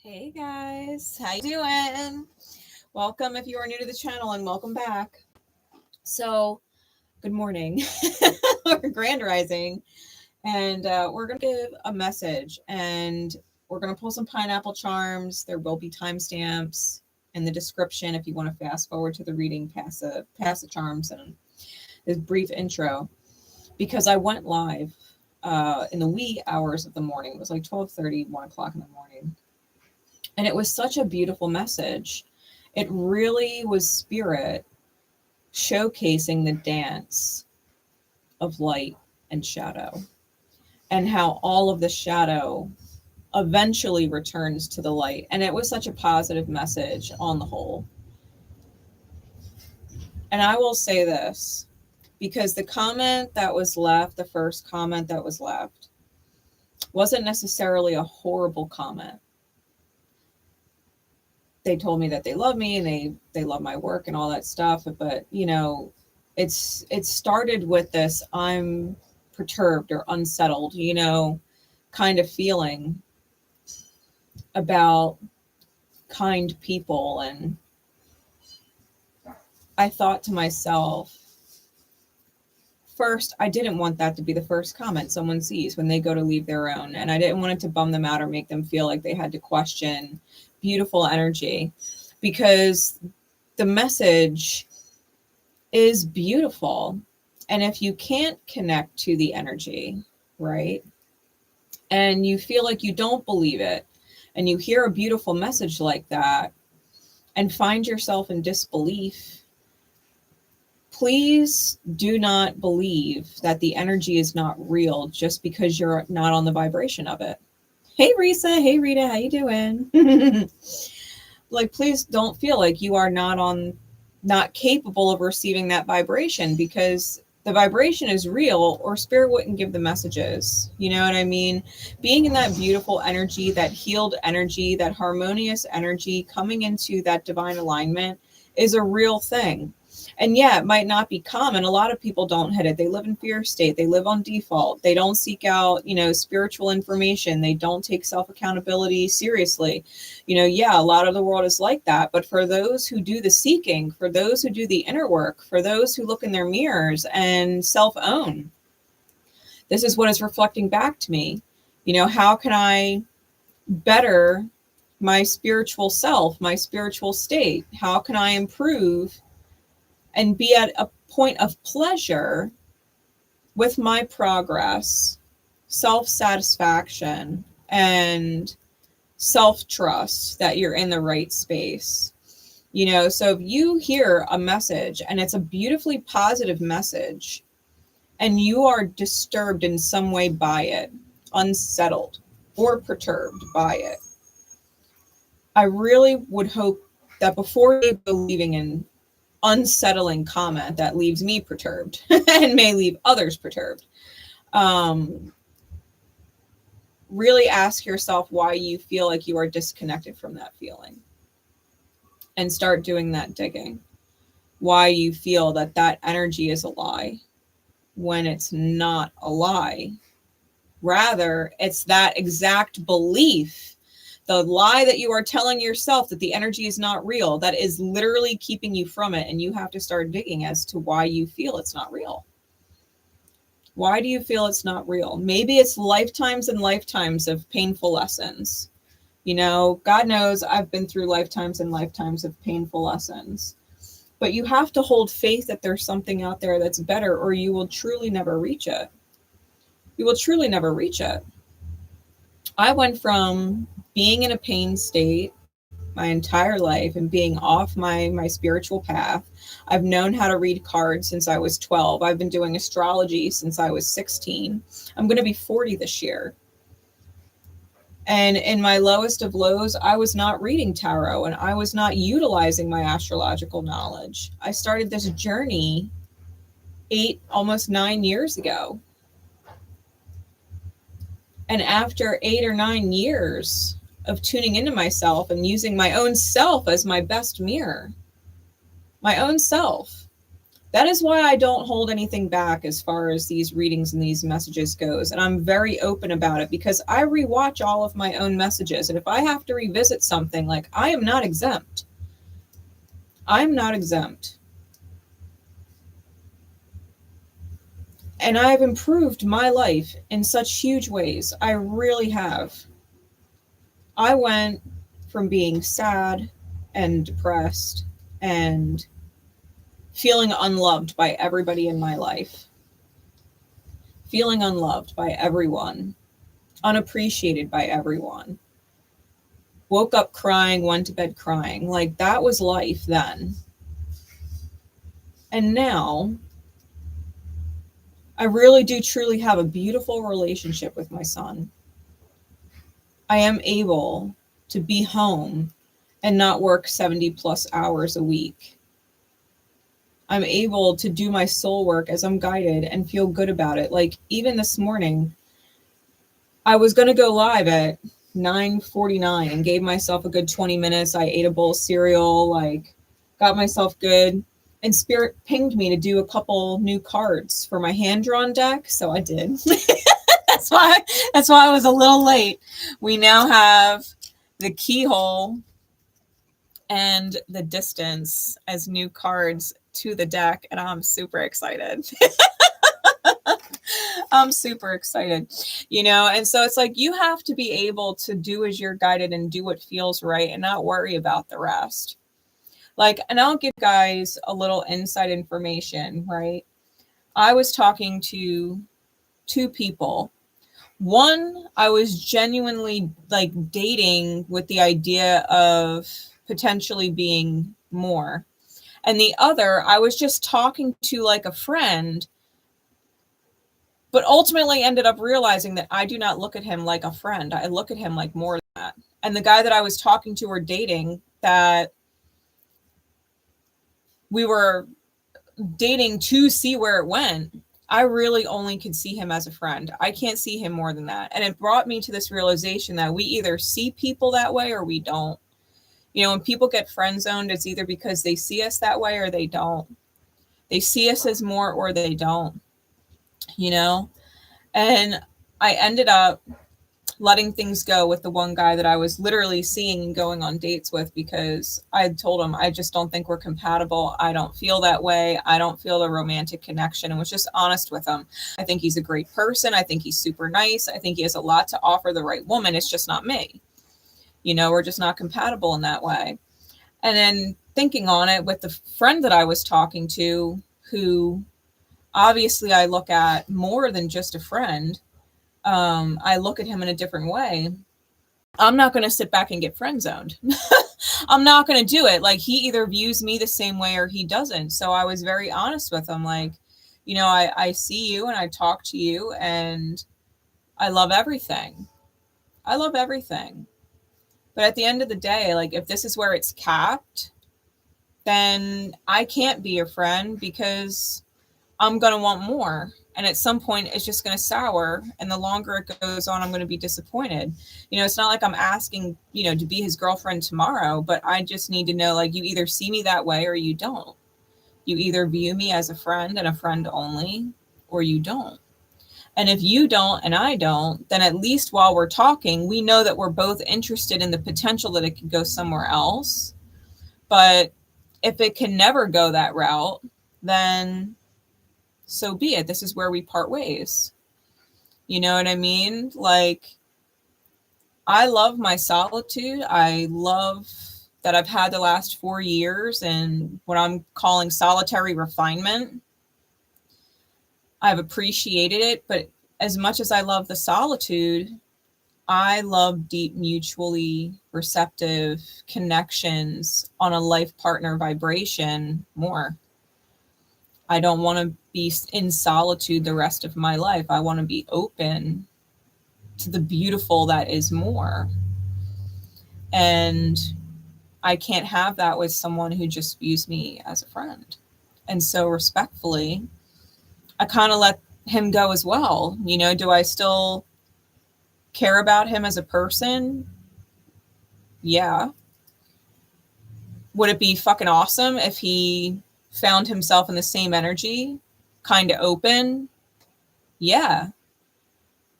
Hey guys, how you doing? Welcome if you are new to the channel and welcome back. So, good morning or grand rising, and we're going to give a message and we're going to pull some pineapple charms. There will be timestamps in the description if you want to fast forward to the reading past the charms and this brief intro, because I went live in the wee hours of the morning. It was like 12:30, 1 o'clock in the morning. And it was such a beautiful message. It really was spirit showcasing the dance of light and shadow, and how all of the shadow eventually returns to the light. And it was such a positive message on the whole. And I will say this, because the comment that was left, the first comment that was left, wasn't necessarily a horrible comment. They told me that they love me and they love my work and all that stuff. But, you know, it started with this, I'm perturbed or unsettled, you know, kind of feeling about kind people. And I thought to myself, first, I didn't want that to be the first comment someone sees when they go to leave their own. And I didn't want it to bum them out or make them feel like they had to question beautiful energy, because the message is beautiful. And if you can't connect to the energy, right, and you feel like you don't believe it, and you hear a beautiful message like that and find yourself in disbelief, please do not believe that the energy is not real just because you're not on the vibration of it. Hey, Risa. Hey, Rita. How you doing? Like, please don't feel like you are not capable of receiving that vibration, because the vibration is real, or spirit wouldn't give the messages. You know what I mean? Being in that beautiful energy, that healed energy, that harmonious energy, coming into that divine alignment is a real thing. And yeah, it might not be common. A lot of people don't hit it. They live in fear state. They live on default. They don't seek out, you know, spiritual information. They don't take self-accountability seriously. You know, yeah, a lot of the world is like that. But for those who do the seeking, for those who do the inner work, for those who look in their mirrors and self-own, this is what is reflecting back to me. You know, how can I better my spiritual self, my spiritual state? How can I improve and be at a point of pleasure with my progress, self-satisfaction, and self-trust that you're in the right space? You know, so if you hear a message and it's a beautifully positive message and you are disturbed in some way by it, unsettled or perturbed by it, I really would hope that before you go leaving an unsettling comment that leaves me perturbed and may leave others perturbed, really ask yourself why you feel like you are disconnected from that feeling, and start doing that digging. Why you feel that that energy is a lie when it's not a lie. Rather, it's that exact belief, the lie that you are telling yourself, that the energy is not real, that is literally keeping you from it. And you have to start digging as to why you feel it's not real. Why do you feel it's not real? Maybe it's lifetimes and lifetimes of painful lessons. You know, God knows I've been through lifetimes and lifetimes of painful lessons. But you have to hold faith that there's something out there that's better, or you will truly never reach it. You will truly never reach it. I went from being in a pain state my entire life and being off my spiritual path. I've known how to read cards since I was 12. I've been doing astrology since I was 16. I'm going to be 40 this year. And in my lowest of lows, I was not reading tarot and I was not utilizing my astrological knowledge. I started this journey 8, almost 9 years ago. And after 8 or 9 years of tuning into myself and using my own self as my best mirror, my own self, That is why I don't hold anything back as far as these readings and these messages goes. And I'm very open about it because I rewatch all of my own messages. And if I have to revisit something, like, I am not exempt. I'm not exempt. And I've improved my life in such huge ways. I really have. I went from being sad and depressed and feeling unloved by everybody in my life, feeling unloved by everyone, unappreciated by everyone, woke up crying, went to bed crying. Like, that was life then. And now I really do truly have a beautiful relationship with my son. I am able to be home and not work 70 plus hours a week. I'm able to do my soul work as I'm guided and feel good about it. Like, even this morning, I was going to go live at 9:49 and gave myself a good 20 minutes. I ate a bowl of cereal, like, got myself good. And Spirit pinged me to do a couple new cards for my hand-drawn deck, so I did. That's why I was a little late. We now have the keyhole and the distance as new cards to the deck, and I'm super excited. I'm super excited, you know. And so it's like, you have to be able to do as you're guided and do what feels right and not worry about the rest. Like, and I'll give guys a little inside information, right? I was talking to two people. One, I was genuinely like dating with the idea of potentially being more. And the other, I was just talking to like a friend, but ultimately ended up realizing that I do not look at him like a friend. I look at him like more than that. And the guy that I was talking to or dating, that we were dating to see where it went, I really only could see him as a friend. I can't see him more than that. And it brought me to this realization that we either see people that way or we don't. You know, when people get friend zoned, it's either because they see us that way or they don't. They see us as more or they don't, you know? And I ended up letting things go with the one guy that I was literally seeing and going on dates with, because I told him, I just don't think we're compatible. I don't feel that way. I don't feel the romantic connection, and was just honest with him. I think he's a great person. I think he's super nice. I think he has a lot to offer the right woman. It's just not me. You know, we're just not compatible in that way. And then thinking on it with the friend that I was talking to, who obviously I look at more than just a friend, I look at him in a different way. I'm not going to sit back and get friend zoned. I'm not going to do it. Like, he either views me the same way or he doesn't. So I was very honest with him. Like, you know, I see you and I talk to you and I love everything. I love everything. But at the end of the day, like, if this is where it's capped, then I can't be your friend, because I'm going to want more. And at some point, it's just going to sour. And the longer it goes on, I'm going to be disappointed. You know, it's not like I'm asking, you know, to be his girlfriend tomorrow, but I just need to know, like, you either see me that way or you don't. You either view me as a friend and a friend only, or you don't. And if you don't and I don't, then at least while we're talking, we know that we're both interested in the potential that it could go somewhere else. But if it can never go that route, then so be it. This is where we part ways. You know what I mean? Like, I love my solitude. I love that I've had the last 4 years and what I'm calling solitary refinement. I've appreciated it, but as much as I love the solitude, I love deep, mutually receptive connections on a life partner vibration more. I don't want to be in solitude the rest of my life. I want to be open to the beautiful that is more. And I can't have that with someone who just views me as a friend. And so respectfully, I kind of let him go as well. You know, do I still care about him as a person? Yeah. Would it be fucking awesome if he found himself in the same energy, kind of open, yeah.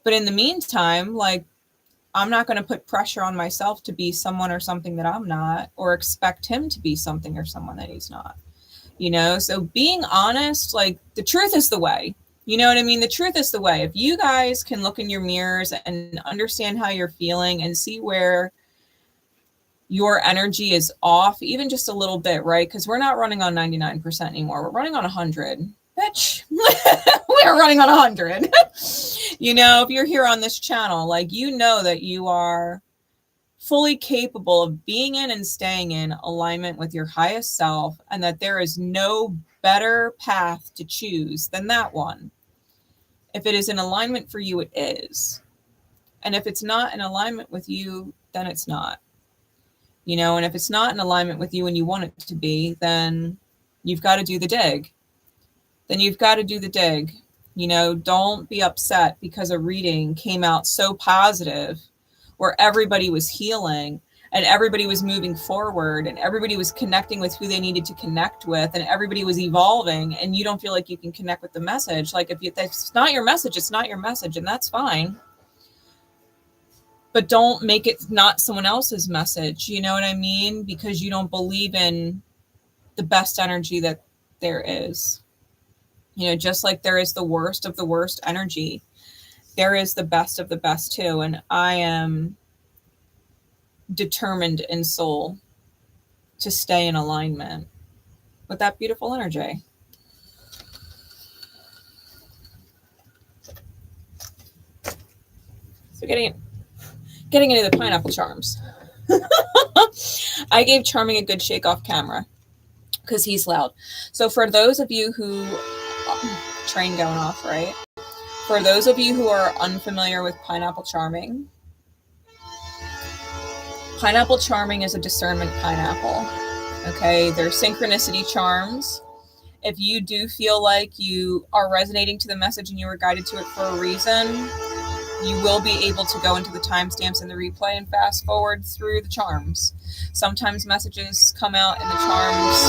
But in the meantime, like, I'm not going to put pressure on myself to be someone or something that I'm not, or expect him to be something or someone that he's not, you know? So being honest, like, the truth is the way, you know what I mean? The truth is the way. If you guys can look in your mirrors and understand how you're feeling and see where your energy is off, even just a little bit, right? Because we're not running on 99% anymore. We're running on 100. Bitch, we're running on 100. You know, if you're here on this channel, like, you know that you are fully capable of being in and staying in alignment with your highest self, and that there is no better path to choose than that one. If it is in alignment for you, it is. And if it's not in alignment with you, then it's not. You know, and if it's not in alignment with you and you want it to be, then you've got to do the dig. You know, don't be upset because a reading came out so positive where everybody was healing and everybody was moving forward and everybody was connecting with who they needed to connect with and everybody was evolving, and you don't feel like you can connect with the message. Like, if it's not your message, it's not your message, and that's fine. But don't make it not someone else's message, you know what I mean? Because you don't believe in the best energy that there is. You know, just like there is the worst of the worst energy, there is the best of the best too. And I am determined in soul to stay in alignment with that beautiful energy. So getting into the pineapple charms. I gave Charming a good shake off camera because he's loud. So for those of you who, train going off, right? For those of you who are unfamiliar with Pineapple Charming is a discernment pineapple. Okay, they're synchronicity charms. If you do feel like you are resonating to the message and you were guided to it for a reason, you will be able to go into the timestamps in the replay and fast forward through the charms. Sometimes messages come out in the charms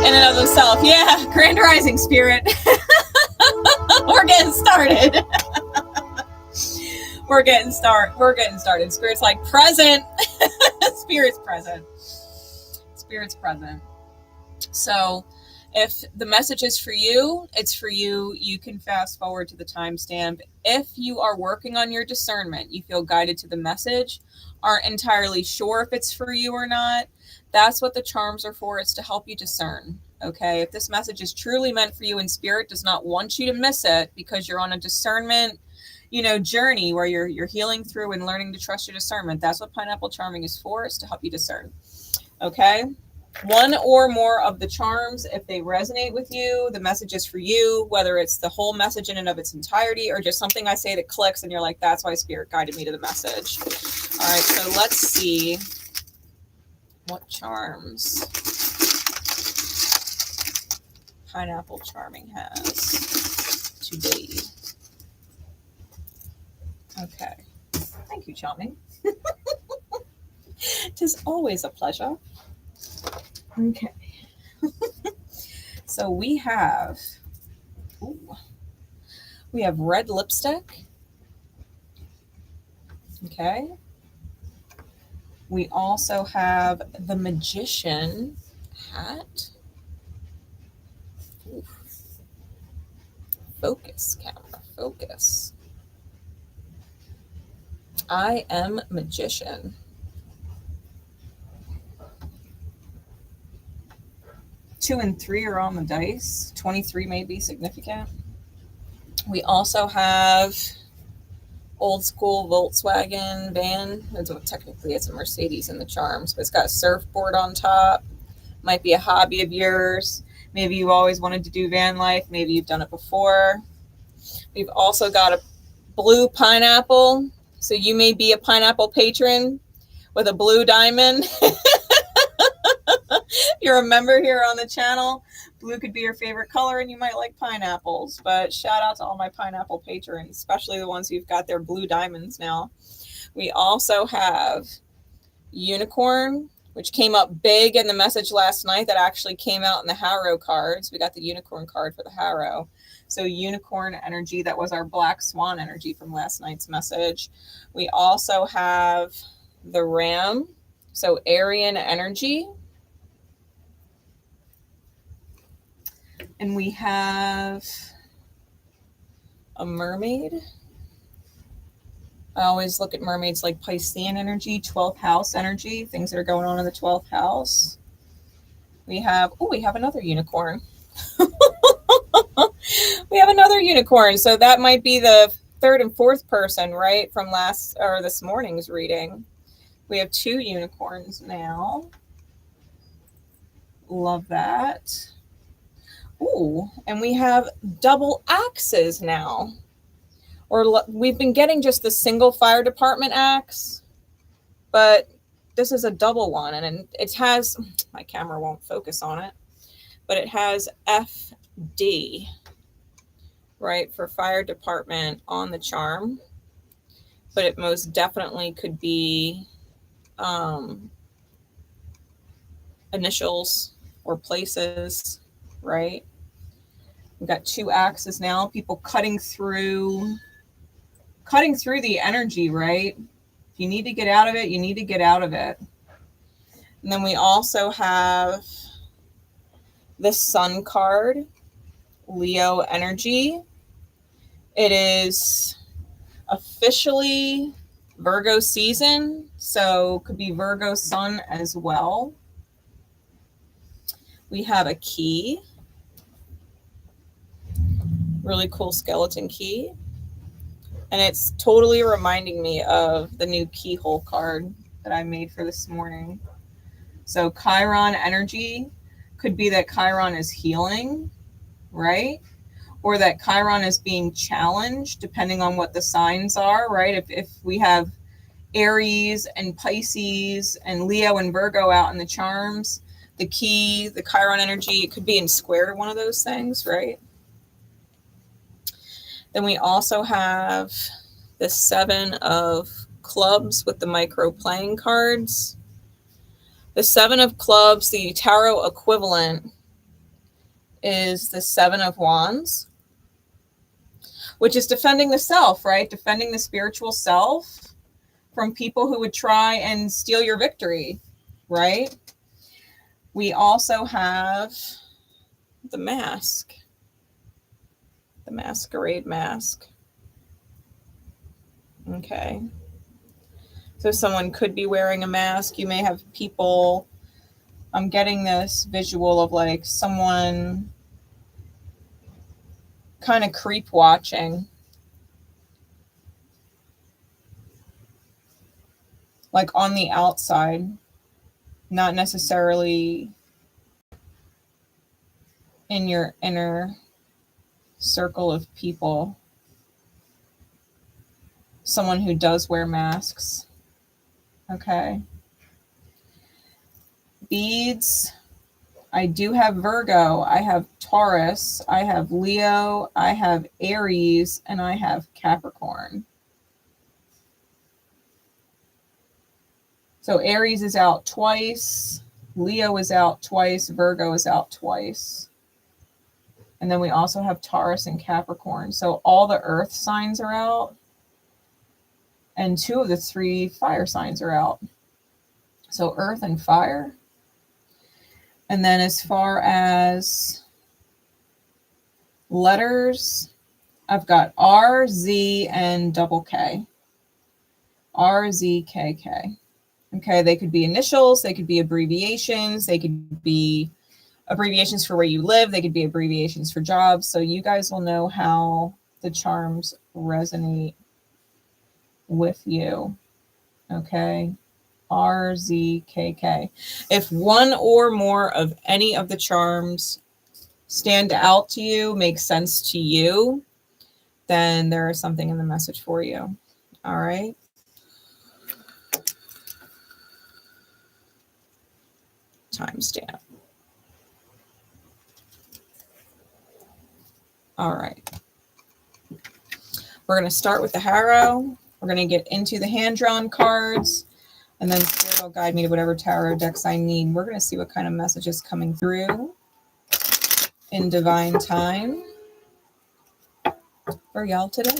in and of themselves. Yeah, Grand Rising, Spirit. We're getting started. We're getting started. Spirit's like present. Spirit's present. So if the message is for you, it's for you. You can fast forward to the timestamp. If you are working on your discernment, you feel guided to the message, aren't entirely sure if it's for you or not, that's what the charms are for. It's to help you discern. Okay, if this message is truly meant for you and Spirit does not want you to miss it because you're on a discernment, you know, journey where you're healing through and learning to trust your discernment, that's what Pineapple Charming is for. It's to help you discern. Okay, one or more of the charms, if they resonate with you, the message is for you, whether it's the whole message in and of its entirety or just something I say that clicks and you're like, that's why Spirit guided me to the message. All right, so let's see what charms Pineapple Charming has today. Okay. Thank you, Charming. Tis always a pleasure. Okay. So we have red lipstick. Okay. We also have the Magician hat. Ooh. Focus, camera, focus. I am Magician. Two and three are on the dice. 23 may be significant. We also have old school Volkswagen van. Technically, it's a Mercedes in the charms, but it's got a surfboard on top. Might be a hobby of yours. Maybe you've always wanted to do van life. Maybe you've done it before. We've also got a blue pineapple. So you may be a pineapple patron with a blue diamond. If you're a member here on the channel, blue could be your favorite color and you might like pineapples. But shout out to all my pineapple patrons, especially the ones who've got their blue diamonds now. We also have unicorn, which came up big in the message last night that actually came out in the Harrow cards. We got the unicorn card for the Harrow. So unicorn energy, that was our black swan energy from last night's message. We also have the ram, so Aryan energy. And we have a mermaid. I always look at mermaids like Piscean energy, 12th house energy, things that are going on in the 12th house. We have another unicorn. We have another unicorn. So that might be the third and fourth person, right? From this morning's reading. We have 2 unicorns now. Love that. Ooh, and we have double axes now. Or we've been getting just the single fire department axe, but this is a double one, and it has, my camera won't focus on it, but it has FD, right, for fire department on the charm, but it most definitely could be initials or places, right? We've got 2 axes now, people cutting through the energy, right? If you need to get out of it, you need to get out of it. And then we also have the Sun card, Leo energy. It is officially Virgo season, so could be Virgo sun as well. We have a key, really cool skeleton key. And it's totally reminding me of the new keyhole card that I made for this morning. So Chiron energy could be that Chiron is healing, right? Or that Chiron is being challenged, depending on what the signs are, right? If we have Aries and Pisces and Leo and Virgo out in the charms, the key, the Chiron energy, it could be in square to one of those things, right? Then we also have the 7 of clubs with the micro playing cards. The 7 of clubs, the tarot equivalent, is the 7 of wands, which is defending the self, right? Defending the spiritual self from people who would try and steal your victory, right? We also have the mask. The masquerade mask. Okay. So someone could be wearing a mask. You may have people, I'm getting this visual of like someone kind of creep watching. Like on the outside, not necessarily in your inner circle of people. Someone who does wear masks. Okay. Beads. I do have Virgo. I have Taurus. I have Leo. I have Aries. And I have Capricorn. So Aries is out twice. Leo is out twice. Virgo is out twice. And then we also have Taurus and Capricorn. So all the earth signs are out. And 2 of the 3 fire signs are out. So earth and fire. And then as far as letters, I've got R, Z, and double K. R, Z, K, K. Okay, they could be initials. They could be abbreviations. They could be abbreviations for where you live. They could be abbreviations for jobs. So you guys will know how the charms resonate with you. Okay. R, Z, K, K. If one or more of any of the charms stand out to you, make sense to you, then there is something in the message for you. All right. Timestamp. All right. We're going to start with the Harrow. We're going to get into the hand-drawn cards. And then Spirit will guide me to whatever tarot decks I need. We're going to see what kind of message is coming through in divine time for y'all today.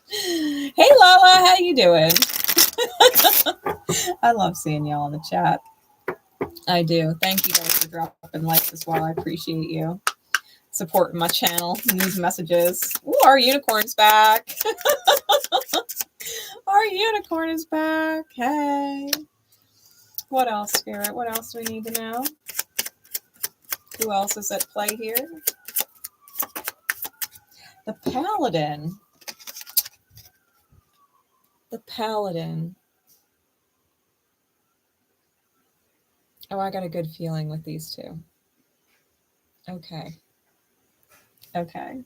Hey Lala, how you doing? I love seeing y'all in the chat. I do. Thank you guys for dropping likes as well. I appreciate you supporting my channel and these messages. Ooh, our unicorn's back. Our unicorn is back. Hey. What else, Spirit? What else do we need to know? Who else is at play here? The Paladin. The Paladin. Oh, I got a good feeling with these two. Okay. Okay.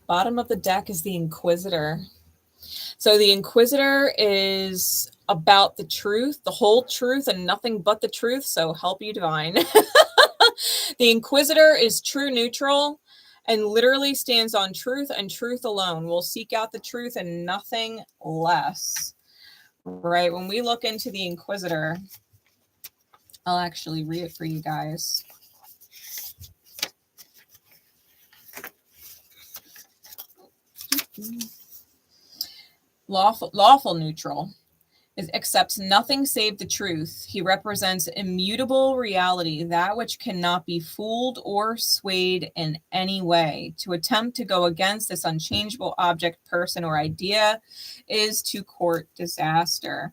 Bottom of the deck is the Inquisitor. So the Inquisitor is about the truth, the whole truth, and nothing but the truth. So help you, divine. The Inquisitor is true neutral and literally stands on truth and truth alone. Will seek out the truth and nothing less. Right? When we look into the Inquisitor, I'll actually read it for you guys. Lawful neutral. It accepts nothing save the truth. He represents immutable reality, that which cannot be fooled or swayed in any way. To attempt to go against this unchangeable object, person, or idea is to court disaster.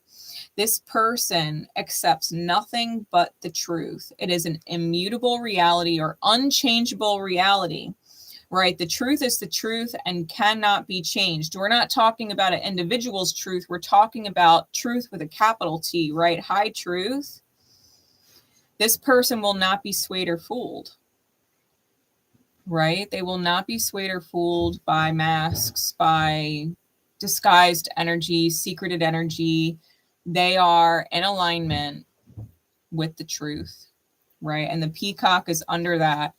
This person accepts nothing but the truth. It is an immutable reality or unchangeable reality. Right? The truth is the truth and cannot be changed. We're not talking about an individual's truth. We're talking about truth with a capital T, right? High truth. This person will not be swayed or fooled, right? They will not be swayed or fooled by masks, by disguised energy, secreted energy. They are in alignment with the truth. Right. And the peacock is under that.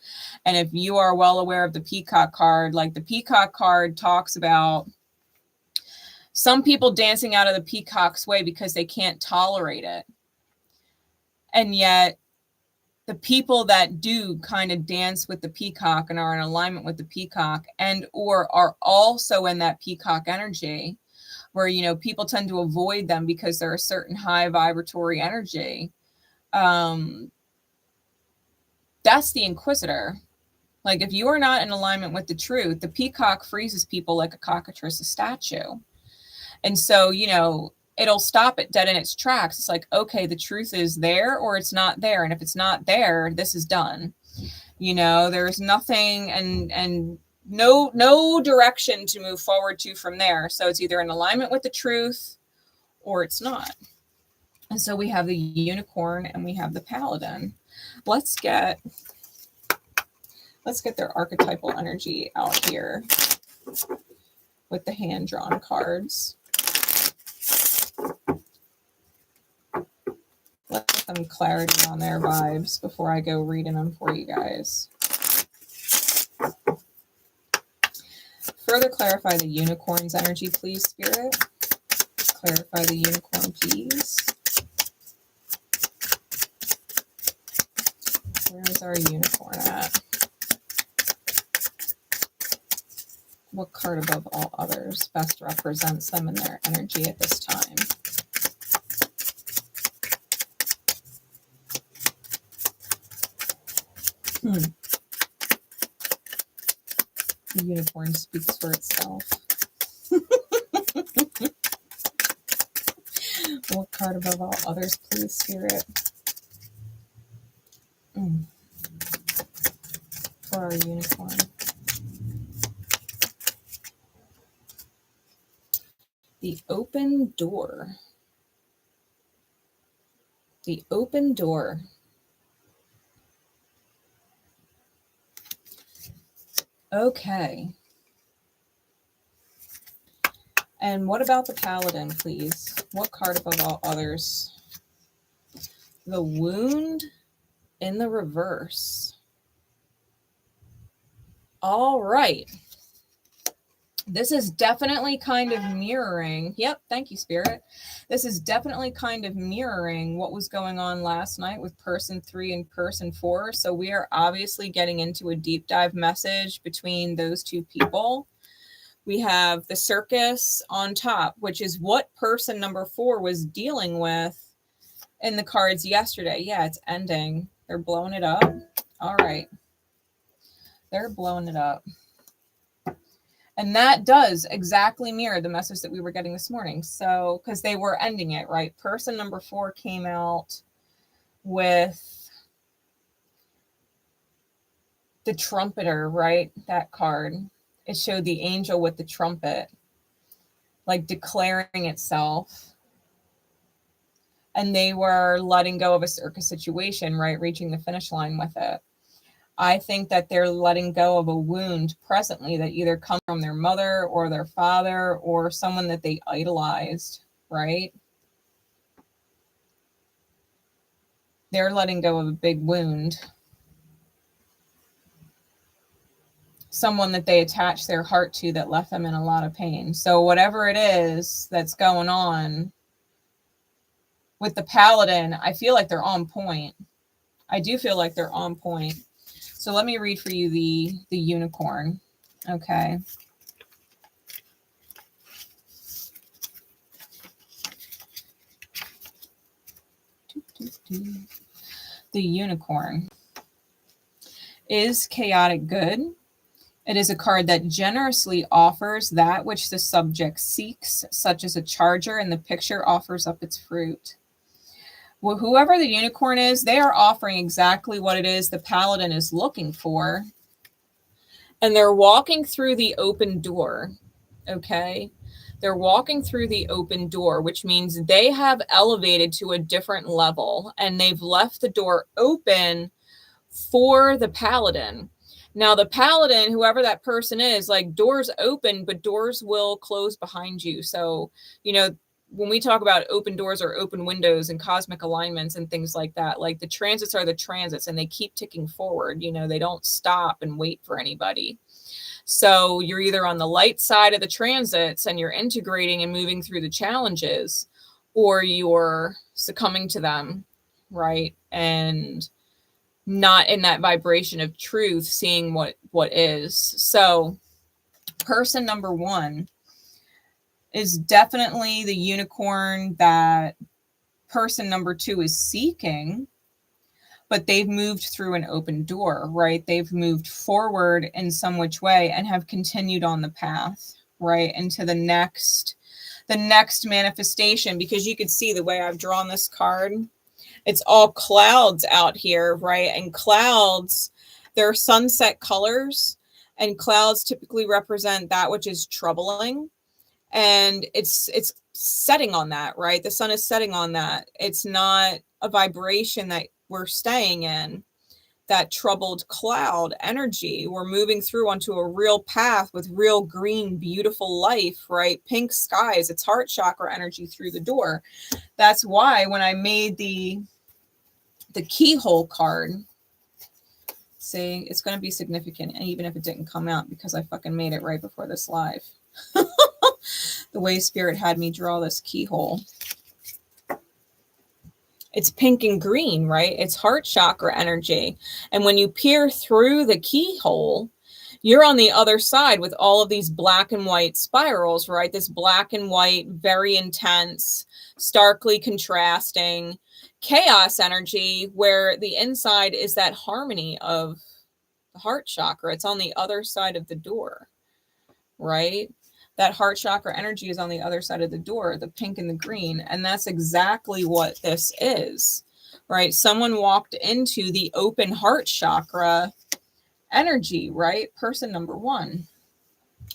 And if you are well aware of the peacock card, like the peacock card talks about some people dancing out of the peacock's way because they can't tolerate it. And yet the people that do kind of dance with the peacock and are in alignment with the peacock and or are also in that peacock energy where, you know, people tend to avoid them because they're a certain high vibratory energy. That's the Inquisitor. Like if you are not in alignment with the truth, the peacock freezes people like a cockatrice, a statue. And so, you know, it'll stop it dead in its tracks. It's like, okay, the truth is there or it's not there. And if it's not there, this is done. You know, there's nothing and no direction to move forward to from there. So it's either in alignment with the truth or it's not. And so we have the unicorn and we have the paladin. Let's get their archetypal energy out here with the hand-drawn cards. Let them clarity on their vibes before I go reading them for you guys. Further clarify the unicorn's energy, please, Spirit. Clarify the unicorn, please. Where is our unicorn at? What card above all others best represents them in their energy at this time? The unicorn speaks for itself. What card above all others, please, Spirit? For our unicorn. The open door. The open door. Okay. And what about the paladin, please? What card above all others? The wound in the reverse. All right. This is definitely kind of mirroring. Yep, thank you, Spirit. This is definitely kind of mirroring what was going on last night with person 3 and person 4. So we are obviously getting into a deep dive message between those two people. We have the circus on top, which is what person number 4 was dealing with in the cards yesterday. Yeah, it's ending. They're blowing it up. All right. They're blowing it up. And that does exactly mirror the message that we were getting this morning. So, because they were ending it, right? Person number 4 came out with the trumpeter, right? That card. It showed the angel with the trumpet, like declaring itself. And they were letting go of a circus situation, right? Reaching the finish line with it. I think that they're letting go of a wound presently that either comes from their mother or their father or someone that they idolized, right? They're letting go of a big wound. Someone that they attached their heart to that left them in a lot of pain. So whatever it is that's going on with the Paladin, I feel like they're on point. I do feel like they're on point. So let me read for you the unicorn. Okay. The unicorn is chaotic good. It is a card that generously offers that which the subject seeks, such as a charger, and the picture offers up its fruit. Well, whoever the unicorn is, they are offering exactly what it is the Paladin is looking for. And they're walking through the open door, okay? They're walking through the open door, which means they have elevated to a different level, and they've left the door open for the Paladin. Now, the Paladin, whoever that person is, like, doors open, but doors will close behind you. So, you know, when we talk about open doors or open windows and cosmic alignments and things like that, like the transits are the transits and they keep ticking forward. You know, they don't stop and wait for anybody. So you're either on the light side of the transits and you're integrating and moving through the challenges, or you're succumbing to them, right? And not in that vibration of truth, seeing what is. So person number 1 is definitely the unicorn that person number 2 is seeking, but they've moved through an open door, right? They've moved forward in some which way and have continued on the path, right? Into the next manifestation, because you could see the way I've drawn this card. It's all clouds out here, right? And clouds, they're sunset colors, and clouds typically represent that which is troubling. And it's setting on that, right? The sun is setting on that. It's not a vibration that we're staying in, that troubled cloud energy. We're moving through onto a real path with real green, beautiful life, right? Pink skies. It's heart chakra energy through the door. That's why when I made the keyhole card, see, it's going to be significant, and even if it didn't come out, because I fucking made it right before this live. The way Spirit had me draw this keyhole. It's pink and green, right? It's heart chakra energy. And when you peer through the keyhole, you're on the other side with all of these black and white spirals, right? This black and white, very intense, starkly contrasting chaos energy, where the inside is that harmony of the heart chakra. It's on the other side of the door, right? That heart chakra energy is on the other side of the door, the pink and the green. And that's exactly what this is, right? Someone walked into the open heart chakra energy, right? Person number 1.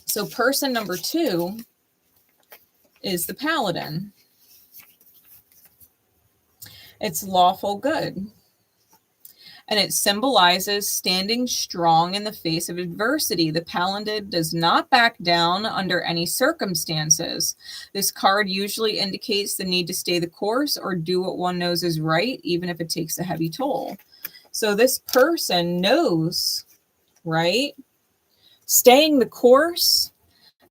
So person number 2 is the Paladin. It's lawful good. And it symbolizes standing strong in the face of adversity. The Paladin does not back down under any circumstances. This card usually indicates the need to stay the course or do what one knows is right, even if it takes a heavy toll. So this person knows, right? Staying the course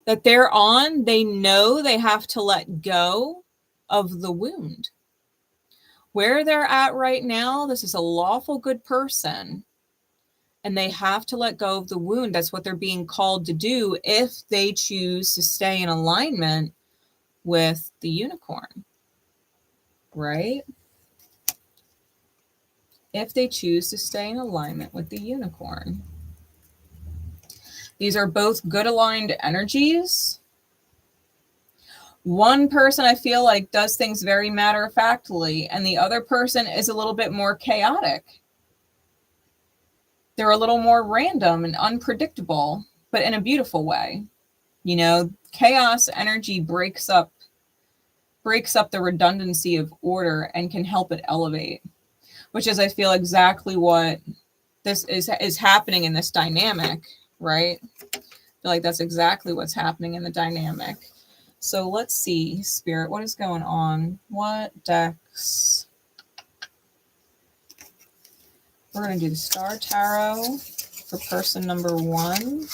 that they're on, they know they have to let go of the wound. Where they're at right now, this is a lawful good person, and they have to let go of the wound. That's what they're being called to do if they choose to stay in alignment with the unicorn, right? If they choose to stay in alignment with the unicorn. These are both good aligned energies. One person, I feel like, does things very matter-of-factly, and the other person is a little bit more chaotic. They're a little more random and unpredictable, but in a beautiful way. You know, chaos energy breaks up the redundancy of order and can help it elevate, which is, I feel, exactly what this is happening in this dynamic, right? I feel like that's exactly what's happening in the dynamic. So let's see, Spirit, what is going on? What decks? We're going to do the Star Tarot for person number 1.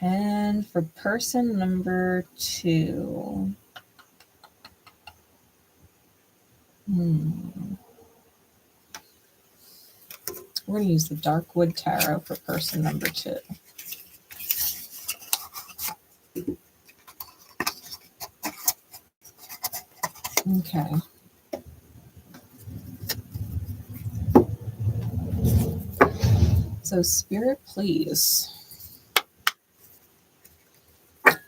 And for person number 2. We're going to use the Darkwood Tarot for person number 2. Okay. So, Spirit, please.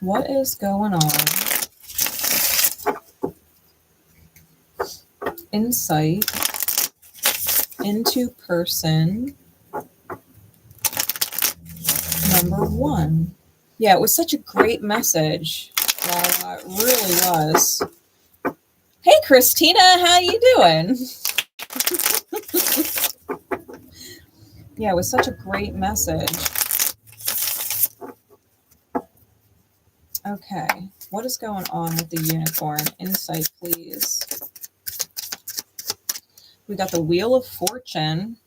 What is going on? Insight into person number 1. Yeah, it was such a great message. It really was. Hey, Christina, how you doing? Yeah, it was such a great message. Okay, what is going on with the unicorn? Insight, please. We got the Wheel of Fortune,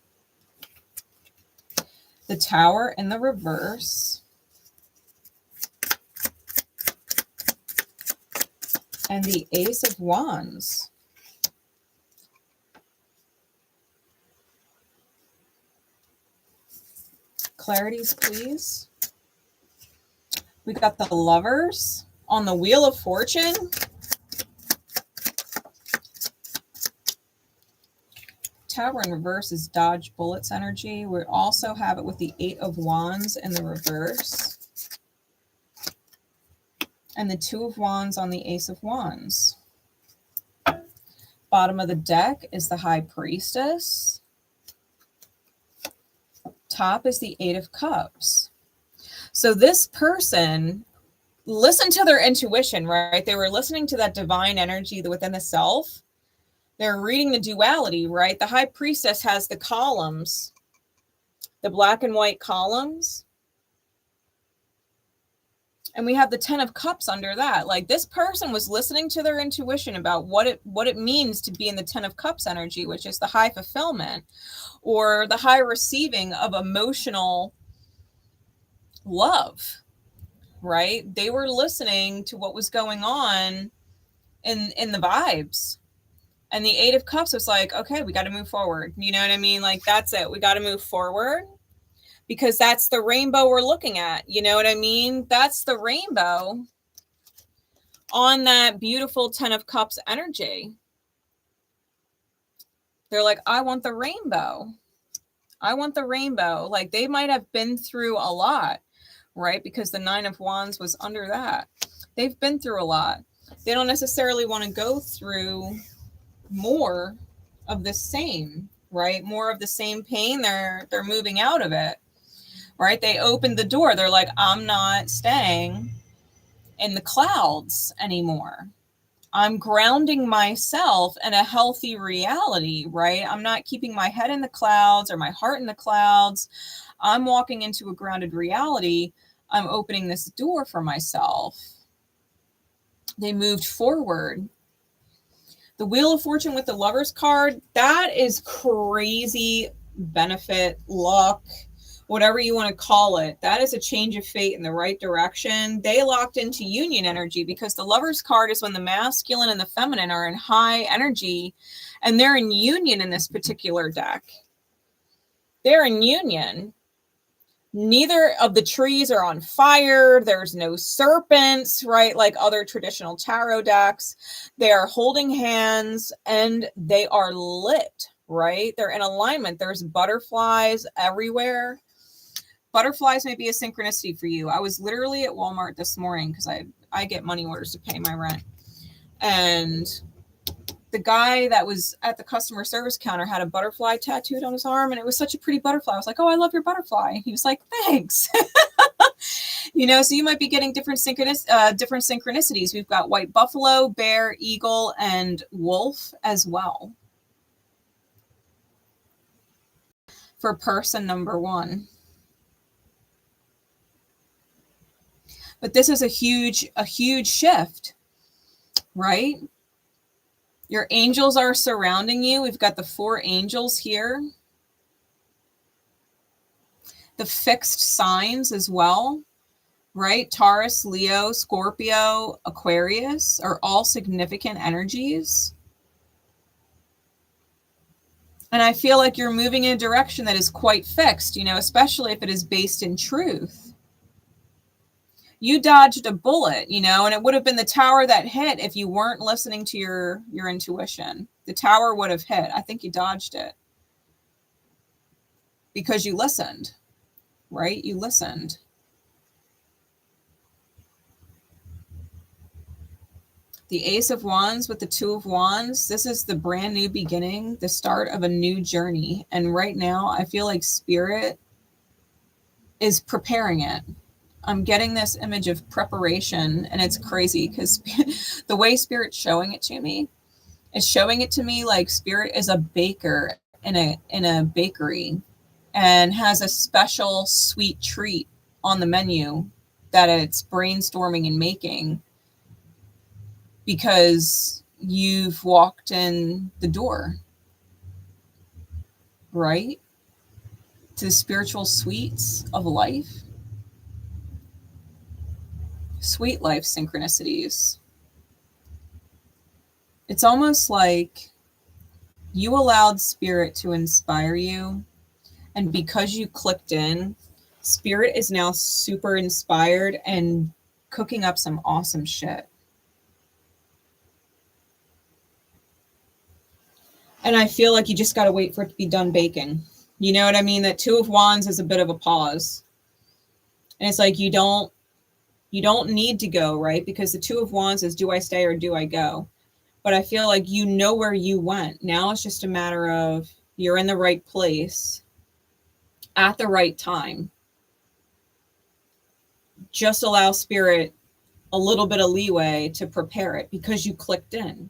the Tower in the reverse, and the Ace of Wands. Clarities, please. We got the Lovers on the Wheel of Fortune. Tower in reverse is dodge bullets energy. We also have it with the 8 of Wands in the reverse. And the 2 of Wands on the Ace of Wands. Bottom of the deck is the High Priestess. Top is the 8 of Cups. So this person listened to their intuition, right? They were listening to that divine energy within the self. They're reading the duality, right? The High Priestess has the columns, the black and white columns. And we have the 10 of Cups under that. Like, this person was listening to their intuition about what it means to be in the 10 of Cups energy, which is the high fulfillment or the high receiving of emotional love, right? They were listening to what was going on in the vibes. And the 8 of Cups was like, okay, we got to move forward. You know what I mean? Like, that's it. We got to move forward. Because that's the rainbow we're looking at. You know what I mean? That's the rainbow on that beautiful 10 of Cups energy. They're like, I want the rainbow. I want the rainbow. Like, they might have been through a lot, right? Because the 9 of Wands was under that. They've been through a lot. They don't necessarily want to go through more of the same, right? More of the same pain. They're moving out of it. Right? They opened the door. They're like, I'm not staying in the clouds anymore. I'm grounding myself in a healthy reality, right? I'm not keeping my head in the clouds or my heart in the clouds. I'm walking into a grounded reality. I'm opening this door for myself. They moved forward. The Wheel of Fortune with the Lovers card, that is crazy benefit, luck, whatever you want to call it. That is a change of fate in the right direction. They locked into union energy because the Lover's card is when the masculine and the feminine are in high energy, and they're in union in this particular deck. They're in union. Neither of the trees are on fire. There's no serpents, right? Like other traditional tarot decks. They are holding hands and they are lit, right? They're in alignment. There's butterflies everywhere. Butterflies may be a synchronicity for you. I was literally at Walmart this morning because I get money orders to pay my rent. And the guy that was at the customer service counter had a butterfly tattooed on his arm, and it was such a pretty butterfly. I was like, oh, I love your butterfly. He was like, thanks. You know, so you might be getting different synchronicities. We've got white buffalo, bear, eagle, and wolf as well. For person number 1. But this is a huge shift, right? Your angels are surrounding you. We've got the 4 angels here. The fixed signs as well, right? Taurus, Leo, Scorpio, Aquarius are all significant energies. And I feel like you're moving in a direction that is quite fixed, you know, especially if it is based in truth. You dodged a bullet, you know, and it would have been the tower that hit if you weren't listening to your intuition. The tower would have hit. I think you dodged it because you listened, right? You listened. The Ace of Wands with the 2 of Wands. This is the brand new beginning, the start of a new journey. And right now, I feel like Spirit is preparing it. I'm getting this image of preparation, and it's crazy because the way Spirit's showing it to me is showing it to me like Spirit is a baker in a bakery and has a special sweet treat on the menu that it's brainstorming and making because you've walked in the door, right? To the spiritual sweets of life. Sweet life synchronicities. It's almost like you allowed Spirit to inspire you, and because you clicked in, Spirit is now super inspired and cooking up some awesome shit. And I feel like you just got to wait for it to be done baking. You know what I mean? That 2 of Wands is a bit of a pause. And it's like you don't need to go, right? Because the 2 of Wands is, do I stay or do I go? But I feel like you know where you went. Now it's just a matter of you're in the right place at the right time. Just allow Spirit a little bit of leeway to prepare it because you clicked in.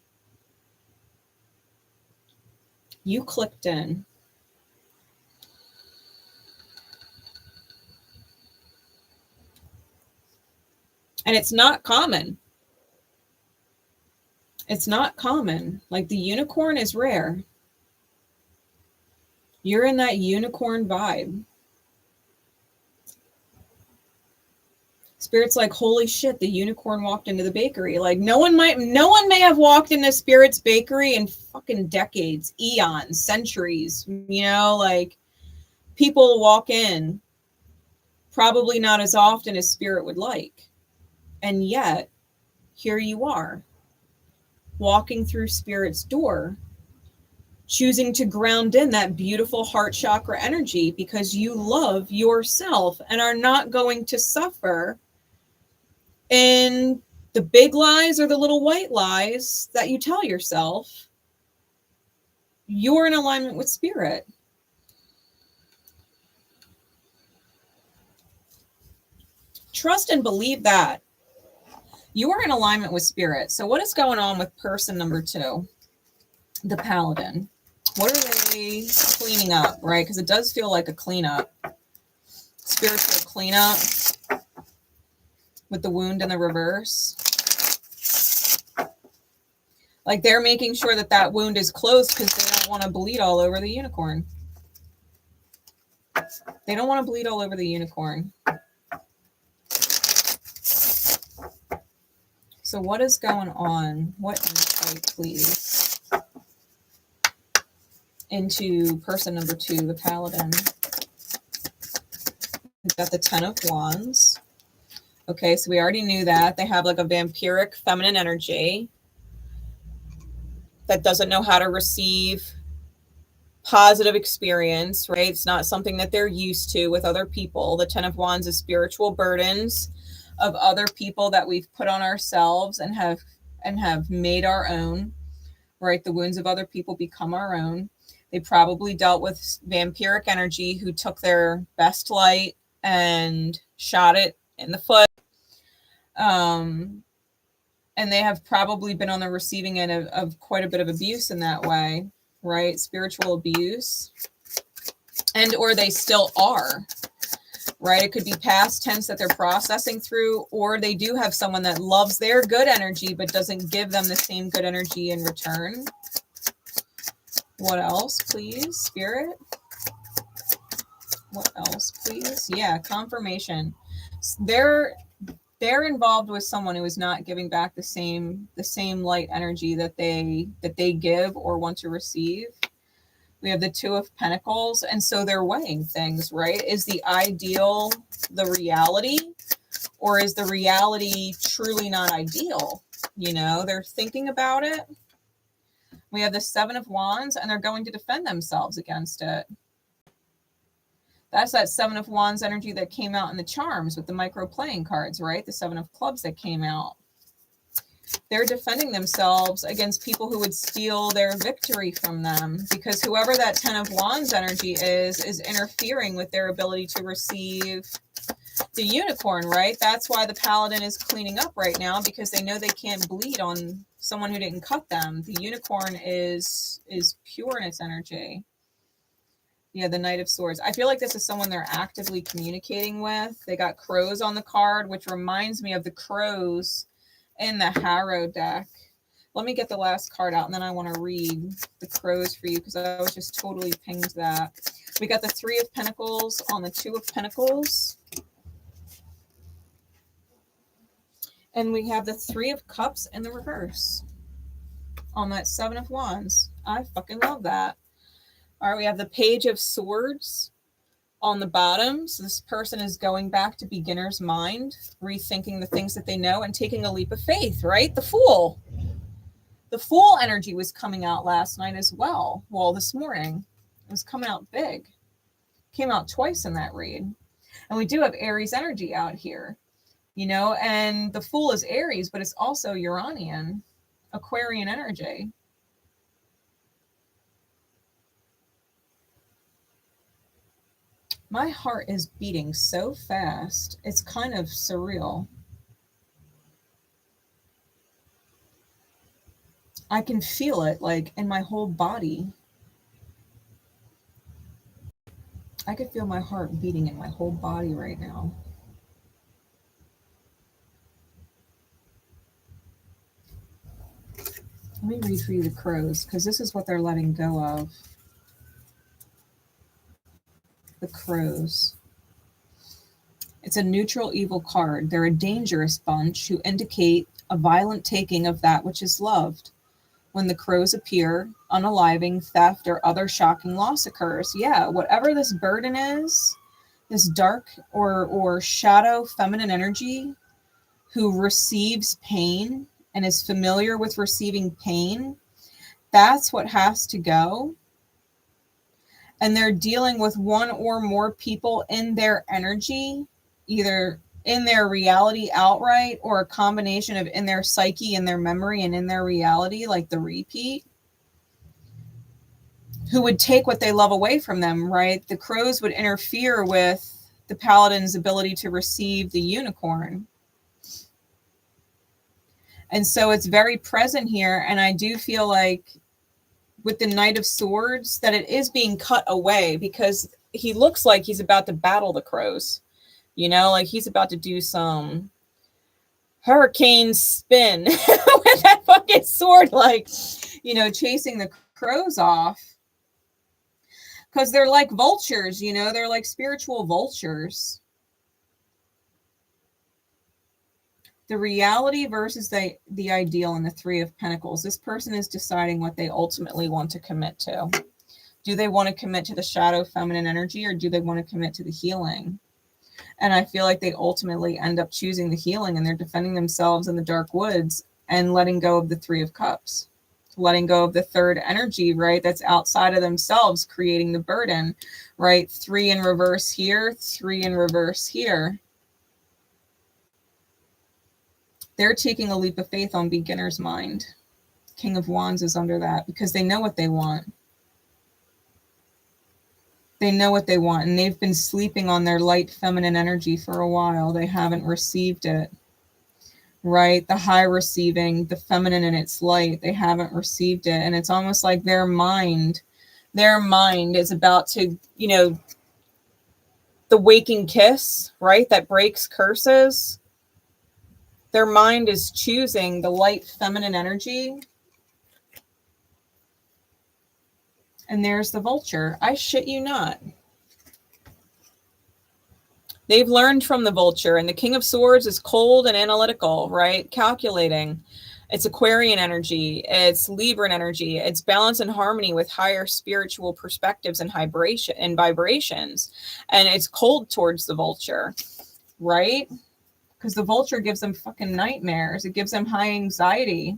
You clicked in. And it's not common. It's not common. Like the unicorn is rare. You're in that unicorn vibe. Spirit's like, holy shit, the unicorn walked into the bakery. Like no one may have walked into Spirit's bakery in fucking decades, eons, centuries, you know, like people walk in probably not as often as Spirit would like. And yet, here you are, walking through Spirit's door, choosing to ground in that beautiful heart chakra energy because you love yourself and are not going to suffer in the big lies or the little white lies that you tell yourself. You're in alignment with Spirit. Trust and believe that. You are in alignment with Spirit. So what is going on with person number 2? The Paladin. What are they cleaning up, right? Because it does feel like a cleanup. Spiritual cleanup with the wound in the reverse. Like they're making sure that that wound is closed because they don't want to bleed all over the unicorn. They don't want to bleed all over the unicorn. So what is going on? What insight, please, into person number 2, the Paladin? We've got the 10 of Wands. Okay, so we already knew that. They have like a vampiric feminine energy that doesn't know how to receive positive experience, right? It's not something that they're used to with other people. The 10 of Wands is spiritual burdens of other people that we've put on ourselves and have made our own, right? The wounds of other people become our own. They probably dealt with vampiric energy who took their best light and shot it in the foot. And they have probably been on the receiving end of quite a bit of abuse in that way, right? Spiritual abuse. And or they still are, right? It could be past tense that they're processing through, or they do have someone that loves their good energy but doesn't give them the same good energy in return. What else, please, Spirit? What else, please? Yeah, confirmation. They're involved with someone who is not giving back the same light energy that they give or want to receive. We have the 2 of Pentacles, and so they're weighing things, right? Is the ideal the reality, or is the reality truly not ideal? You know, they're thinking about it. We have the 7 of Wands, and they're going to defend themselves against it. That's that 7 of Wands energy that came out in the charms with the micro playing cards, right? The 7 of Clubs that came out. They're defending themselves against people who would steal their victory from them, because whoever that 10 of Wands energy is interfering with their ability to receive the unicorn, right? That's why the Paladin is cleaning up right now, because they know they can't bleed on someone who didn't cut them. The unicorn is pure in its energy. Yeah, the Knight of Swords. I feel like this is someone they're actively communicating with. They got crows on the card, which reminds me of the crows in the Harrow deck. Let me get the last card out, and then I want to read the crows for you, because I was just totally pinged that. We got the 3 of Pentacles on the 2 of Pentacles. And we have the 3 of Cups in the reverse on that 7 of Wands. I fucking love that. All right, we have the Page of Swords on the bottom. So this person is going back to beginner's mind, rethinking the things that they know and taking a leap of faith, right? The Fool. The Fool energy was coming out last night as well. Well, this morning. It was coming out big. Came out twice in that read. And we do have Aries energy out here, you know, and the Fool is Aries, but it's also Uranian, Aquarian energy. My heart is beating so fast. It's kind of surreal. I can feel it like in my whole body. I could feel my heart beating in my whole body right now. Let me read for you the crows, because this is what they're letting go of. The crows. It's a neutral evil card. They're a dangerous bunch who indicate a violent taking of that which is loved. When the crows appear, unaliving, theft, or other shocking loss occurs. Yeah, whatever this burden is, this dark or shadow feminine energy who receives pain and is familiar with receiving pain, that's what has to go. And they're dealing with one or more people in their energy, either in their reality outright or a combination of in their psyche, in their memory, and in their reality, like the repeat, who would take what they love away from them, right? The crows would interfere with the Paladin's ability to receive the unicorn. And so it's very present here. And I do feel like with the Knight of Swords that it is being cut away, because he looks like he's about to battle the crows. You know, like he's about to do some hurricane spin with that fucking sword, like, you know, chasing the crows off. Because they're like vultures, you know, they're like spiritual vultures. The reality versus the ideal in the Three of Pentacles. This person is deciding what they ultimately want to commit to. Do they want to commit to the shadow feminine energy, or do they want to commit to the healing? And I feel like they ultimately end up choosing the healing, and they're defending themselves in the dark woods and letting go of the Three of Cups, letting go of the third energy, right? That's outside of themselves, creating the burden, right? 3 in reverse here, 3 in reverse here. They're taking a leap of faith on beginner's mind. King of Wands is under that because they know what they want. They know what they want, and they've been sleeping on their light feminine energy for a while. They haven't received it, right? The high receiving, the feminine in its light, they haven't received it. And it's almost like their mind is about to, you know, the waking kiss, right? That breaks curses. Their mind is choosing the light feminine energy. And there's the vulture. I shit you not. They've learned from the vulture. And the King of Swords is cold and analytical, right? Calculating. It's Aquarian energy. It's Libran energy. It's balance and harmony with higher spiritual perspectives and vibrations. And it's cold towards the vulture, right? Because the vulture gives them fucking nightmares. It gives them high anxiety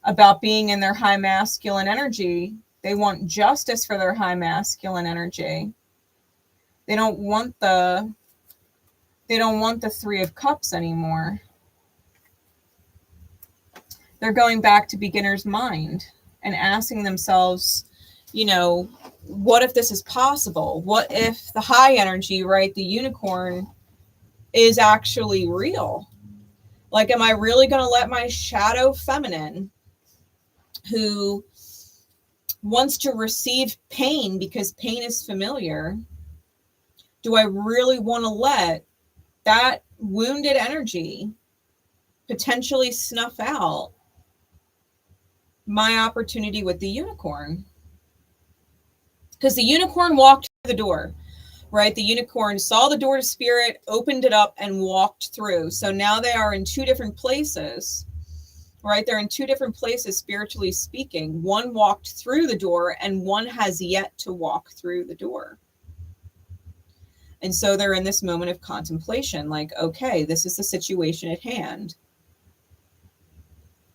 about being in their high masculine energy. They want justice for their high masculine energy. They don't want the Three of Cups anymore. They're going back to beginner's mind and asking themselves, you know, what if this is possible? What if the high energy, right, the unicorn, is actually real? Like, am I really going to let my shadow feminine, who wants to receive pain because pain is familiar, do I really want to let that wounded energy potentially snuff out my opportunity with the unicorn? Because the unicorn walked through the door, right? The unicorn saw the door to spirit, opened it up, and walked through. So now they are in two different places, right? They're in two different places, spiritually speaking. One walked through the door, and one has yet to walk through the door. And so they're in this moment of contemplation, like, okay, this is the situation at hand.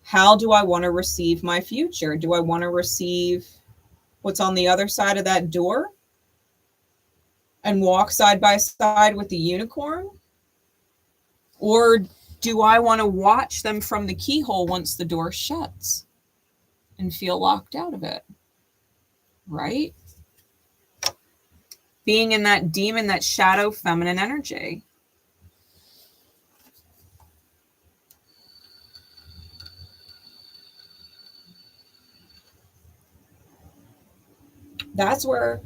How do I want to receive my future? Do I want to receive what's on the other side of that door and walk side by side with the unicorn? Or do I want to watch them from the keyhole once the door shuts and feel locked out of it? Right? Being in that demon, that shadow feminine energy. That's where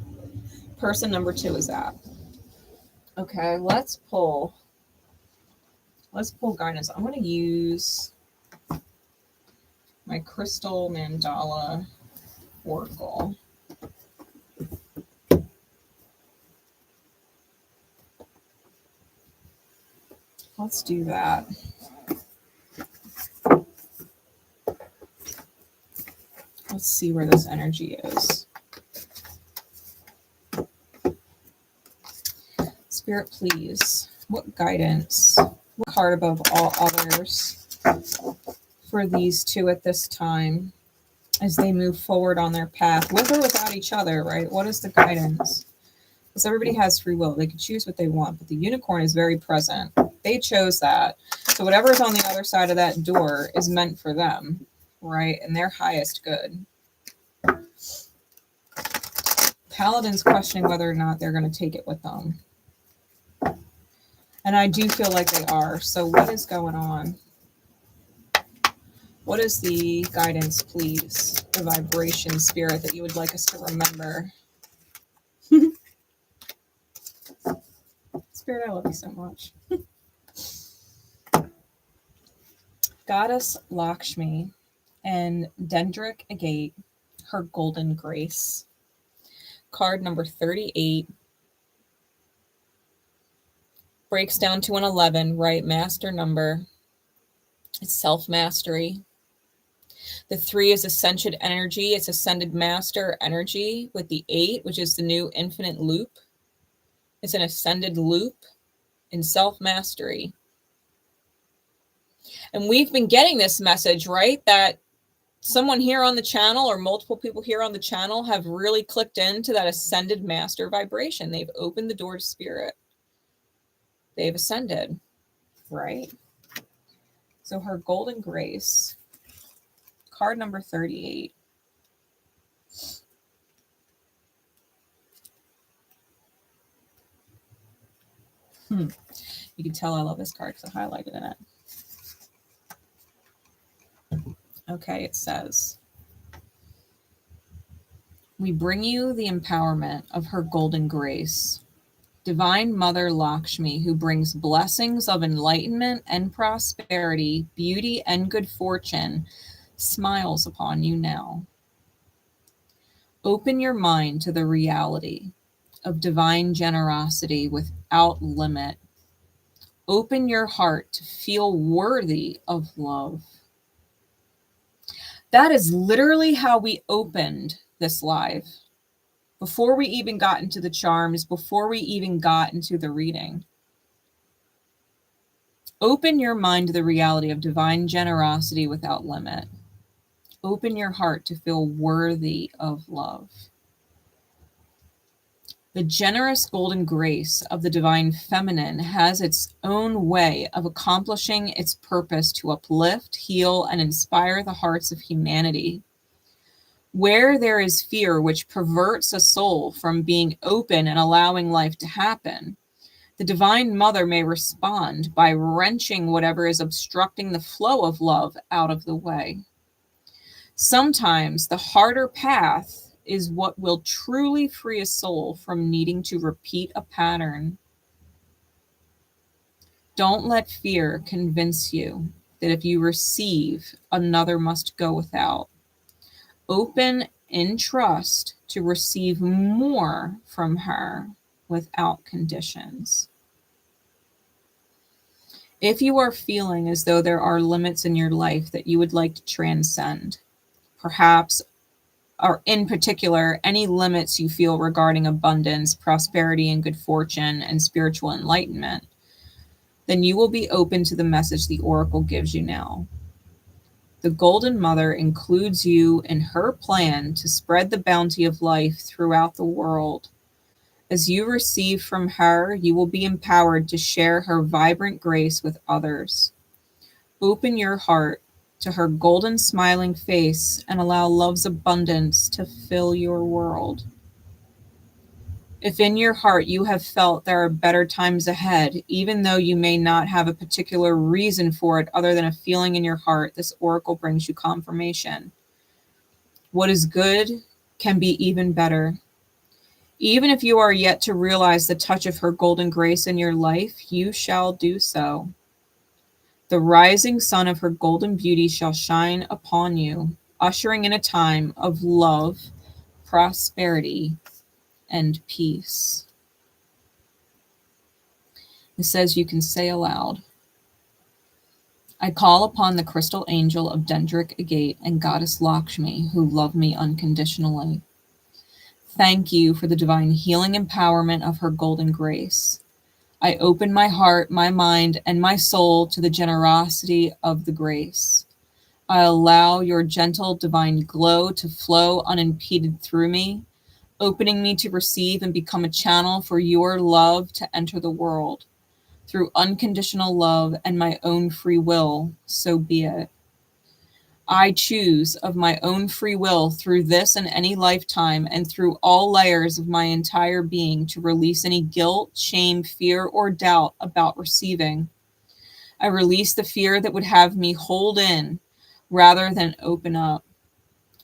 person number 2 is at. Okay, let's pull guidance. I'm going to use my crystal mandala oracle. Let's do that. Let's see where this energy is. Spirit, please. What guidance? What card above all others for these two at this time as they move forward on their path, with or without each other, right? What is the guidance? Because everybody has free will. They can choose what they want, but the unicorn is very present. They chose that. So whatever is on the other side of that door is meant for them, right? And their highest good. Paladin's questioning whether or not they're going to take it with them. And I do feel like they are. So what is going on? What is the guidance, please? The vibration, spirit, that you would like us to remember? Spirit, I love you so much. Goddess Lakshmi and Dendric Agate, her golden grace. card number 38. Breaks down to an 11, right? Master number. It's self-mastery. The 3 is ascension energy. It's ascended master energy with the 8, which is the new infinite loop. It's an ascended loop in self-mastery. And we've been getting this message, right? That someone here on the channel or multiple people here on the channel have really clicked into that ascended master vibration. They've opened the door to spirit. They've ascended, right? So her golden grace, card number 38. You can tell I love this card because I highlighted in it. Okay, it says, we bring you the empowerment of her golden grace, Divine Mother Lakshmi, who brings blessings of enlightenment and prosperity, beauty and good fortune, smiles upon you now. Open your mind to the reality of divine generosity without limit. Open your heart to feel worthy of love. That is literally how we opened this live. Before we even got into the charms, before we even got into the reading. Open your mind to the reality of divine generosity without limit. Open your heart to feel worthy of love. The generous golden grace of the divine feminine has its own way of accomplishing its purpose to uplift, heal, and inspire the hearts of humanity. Where there is fear which perverts a soul from being open and allowing life to happen, the Divine Mother may respond by wrenching whatever is obstructing the flow of love out of the way. Sometimes the harder path is what will truly free a soul from needing to repeat a pattern. Don't let fear convince you that if you receive, another must go without. Open in trust to receive more from her without conditions. If you are feeling as though there are limits in your life that you would like to transcend, perhaps, or in particular, any limits you feel regarding abundance, prosperity, and good fortune, and spiritual enlightenment, then you will be open to the message the Oracle gives you now. The Golden Mother includes you in her plan to spread the bounty of life throughout the world. As you receive from her, you will be empowered to share her vibrant grace with others. Open your heart to her golden smiling face and allow love's abundance to fill your world. If in your heart you have felt there are better times ahead, even though you may not have a particular reason for it other than a feeling in your heart, this oracle brings you confirmation. What is good can be even better. Even if you are yet to realize the touch of her golden grace in your life, you shall do so. The rising sun of her golden beauty shall shine upon you, ushering in a time of love, prosperity, and peace. It says you can say aloud, I call upon the crystal angel of Dendric Agate and goddess Lakshmi, who love me unconditionally. Thank you for the divine healing empowerment of her golden grace. I open my heart, my mind, and my soul to the generosity of the grace. I allow your gentle divine glow to flow unimpeded through me, opening me to receive and become a channel for your love to enter the world. Through unconditional love and my own free will, so be it. I choose of my own free will through this and any lifetime and through all layers of my entire being to release any guilt, shame, fear, or doubt about receiving. I release the fear that would have me hold in rather than open up.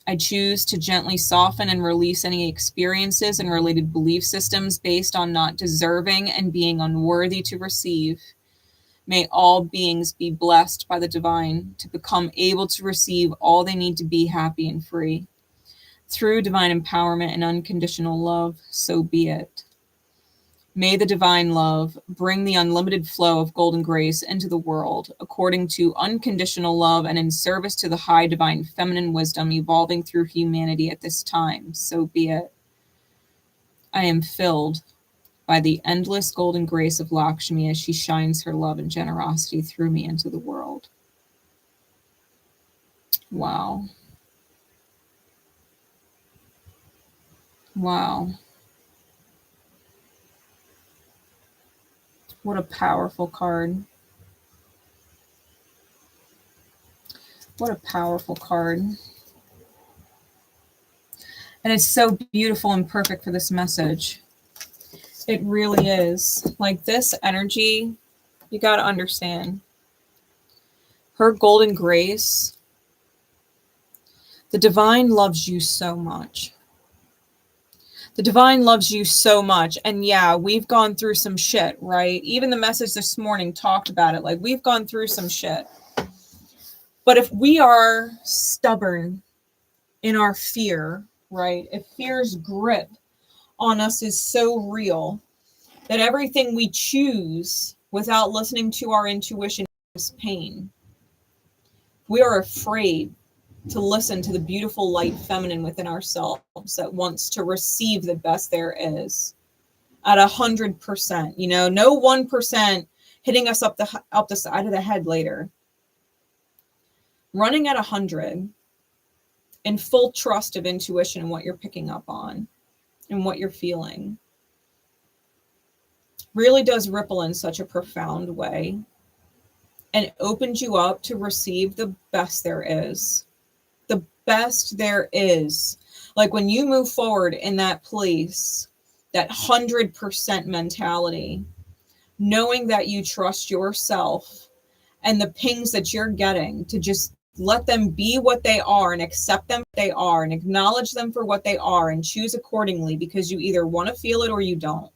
I choose to gently soften and release any experiences and related belief systems based on not deserving and being unworthy to receive. May all beings be blessed by the divine to become able to receive all they need to be happy and free. Through divine empowerment and unconditional love, so be it. May the divine love bring the unlimited flow of golden grace into the world, according to unconditional love and in service to the high divine feminine wisdom evolving through humanity at this time. So be it. I am filled by the endless golden grace of Lakshmi as she shines her love and generosity through me into the world. Wow. Wow. What a powerful card. What a powerful card. And it's so beautiful and perfect for this message. It really is. Like this energy, you got to understand. Her golden grace, the divine loves you so much. The divine loves you so much. And yeah, we've gone through some shit, right? Even the message this morning talked about it. Like, we've gone through some shit. But if we are stubborn in our fear, right? If fear's grip on us is so real that everything we choose without listening to our intuition is pain. We are afraid to listen to the beautiful light feminine within ourselves that wants to receive the best there is at 100%. You know, no 1% hitting us up the side of the head later. Running at 100 in full trust of intuition and what you're picking up on and what you're feeling really does ripple in such a profound way and opens you up to receive the best there is. The best there is. Like when you move forward in that place, that 100% mentality, knowing that you trust yourself and the pings that you're getting to just let them be what they are and accept them what they are and acknowledge them for what they are and choose accordingly, because you either want to feel it or you don't.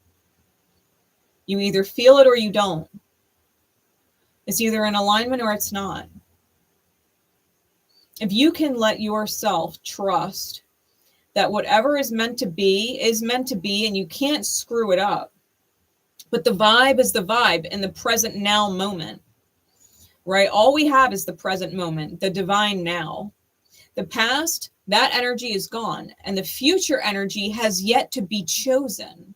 You either feel it or you don't. It's either in alignment or it's not. If you can let yourself trust that whatever is meant to be and you can't screw it up. But the vibe is the vibe in the present now moment, right? All we have is the present moment, the divine now. The past, that energy is gone, and the future energy has yet to be chosen.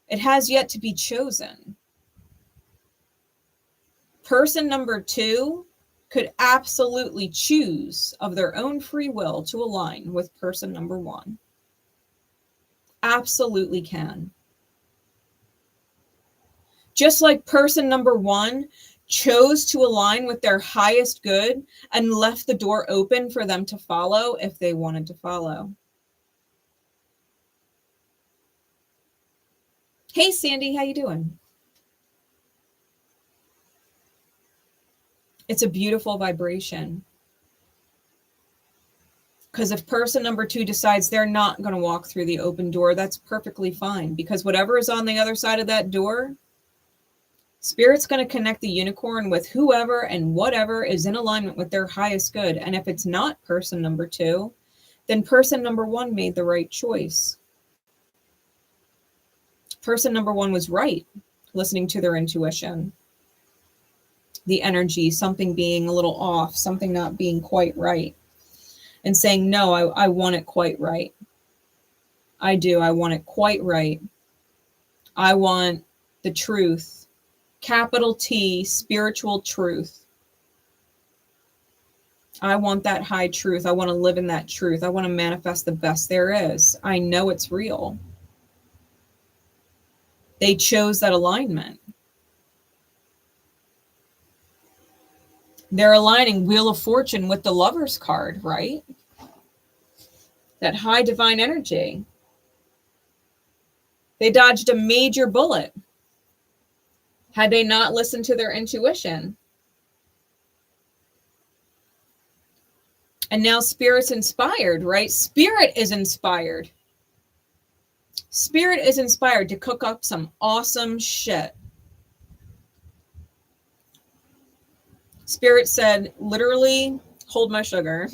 It has yet to be chosen. Person number 2 could absolutely choose of their own free will to align with person number 1. Absolutely can. Just like person number 1 chose to align with their highest good and left the door open for them to follow if they wanted to follow. Hey, Sandy, how you doing? It's a beautiful vibration. Because if person number 2 decides they're not going to walk through the open door, that's perfectly fine. Because whatever is on the other side of that door, Spirit's going to connect the unicorn with whoever and whatever is in alignment with their highest good. And if it's not person number 2, then person number 1 made the right choice. Person number 1 was right, listening to their intuition. The energy, something being a little off, something not being quite right. And saying, no, I want it quite right. I do. I want it quite right. I want the truth. Capital T, spiritual truth. I want that high truth. I want to live in that truth. I want to manifest the best there is. I know it's real. They chose that alignment. They're aligning Wheel of Fortune with the Lover's card, right? That high divine energy. They dodged a major bullet. Had they not listened to their intuition. And now Spirit's inspired, right? Spirit is inspired. Spirit is inspired to cook up some awesome shit. Spirit said, literally, hold my sugar.